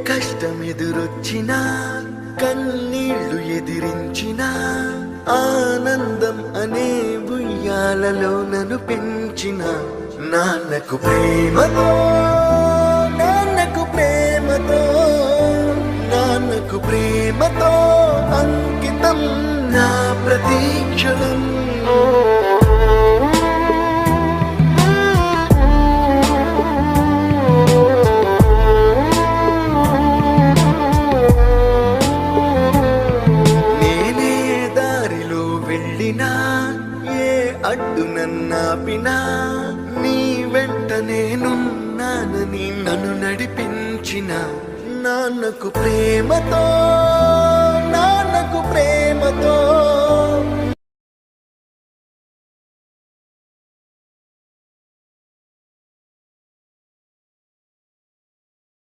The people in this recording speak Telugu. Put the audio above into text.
కష్టం ఎదురొచ్చినా కన్నీళ్లు ఎదిరించినా ఆనందం అనే ఉయ్యాలలో నన్ను పెంచిన నాన్నకు ప్రేమతో నాన్నకు ప్రేమతో నాన్నకు ప్రేమతో అంకితం నా ప్రతీక్షణం. నేనే దారిలో వెళ్ళినా ఏ అడ్డు నన్నాపినా నీ వెంట నేనున్నానని నన్ను నడిపించిన నాన్నకు ప్రేమతో నాన్నకు ప్రేమతో